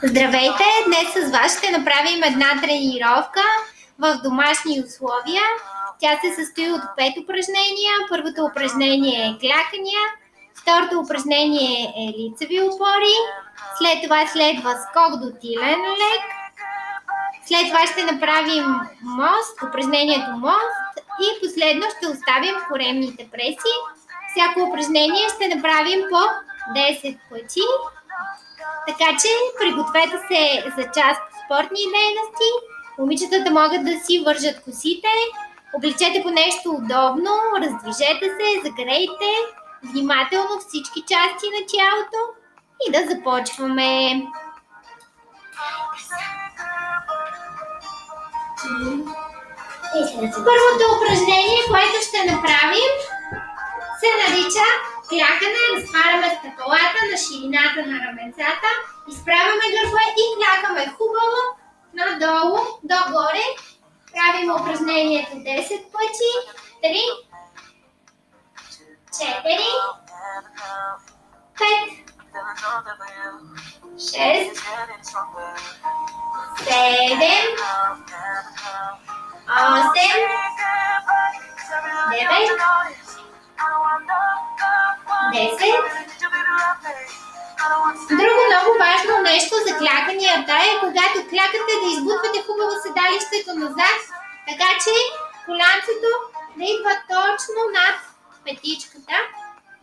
Здравейте! Днес с вас ще направим една тренировка в домашни условия. Тя се състои от 5 упражнения. Първото упражнение е клякания, второто упражнение е лицеви опори, след това следва скок до тилен лек, след това ще направим мост, упражнението мост и последно ще оставим коремните преси. Всяко упражнение ще направим по 10 пъти. Така че пригответе се за част спортни дейности. Момичетата могат да си вържат косите. Облечете по нещо удобно, раздвижете се, загрейте внимателно всички части на тялото и да започваме. Първото упражнение, което ще направим, се нарича клякане. Разтваряме стъпалата на ширината на раменцата, изправяме гърба и клякаме хубаво надолу, догоре. Правим упражнението 10 пъти. 3, 4, 5, 6, 7, 8, 9, 10. Друго много важно нещо за кляканията е, когато клякате, да избутвате хубаво седалището назад, така че коленцето да идва точно над петичката,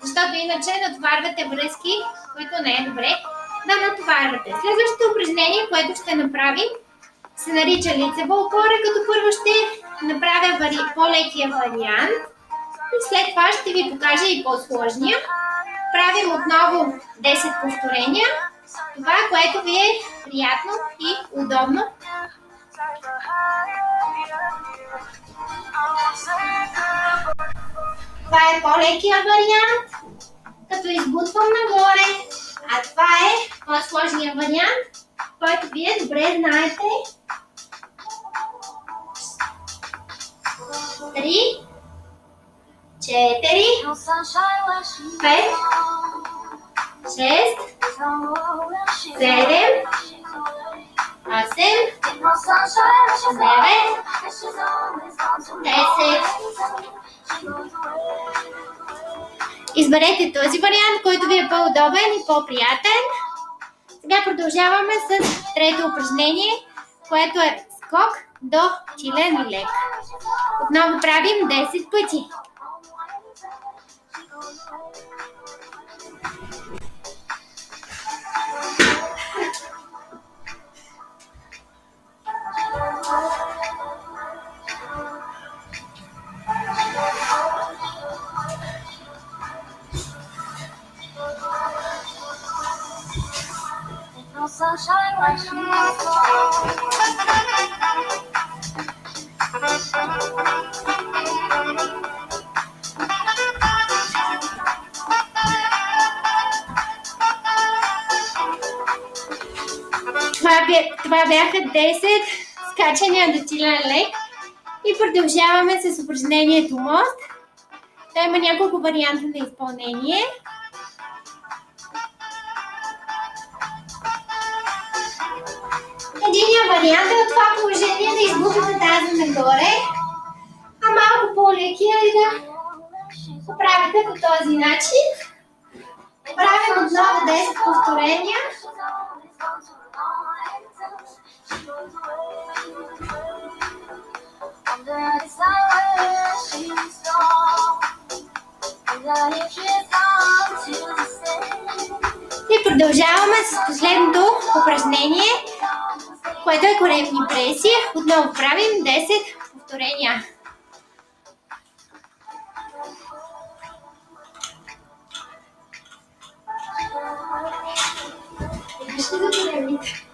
защото иначе натоварвате връзки, които не е добре да натоварвате. Следващото упражнение, което ще направим, се нарича лицева опора, като първо ще направя по-лекия вариант и след това ще ви покажа и по-сложния. Правим отново 10 повторения. Това, което ви е приятно и удобно. Това е по-лекия вариант, като избутвам нагоре. А това е по-сложния вариант, който вие добре знаете. 3, 4, 5, 6, 7, 8, 9, 10. Изберете този вариант, който ви е по-удобен и по-приятен. Сега продължаваме с трето упражнение, което е скок до тилен лек. Отново правим 10 пъти. Това бяха 10 скачания до тилен лек и продължаваме с упражнението мост. Той има няколко варианта на изпълнение. Единият вариант е от това положение да избутате тази нагоре, а малко по-лекия е да го правите по този начин. Правим отново 10 повторения. И продължаваме с последното упражнение, което е коремни преси. Отново правим 10 повторения. Ще за коремните.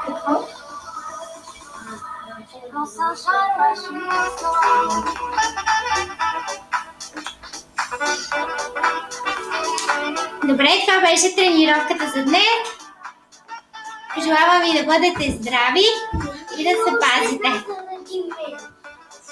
Какво? Добре, това беше тренировката за днес. Пожелавам ви да бъдете здрави и да се пазите.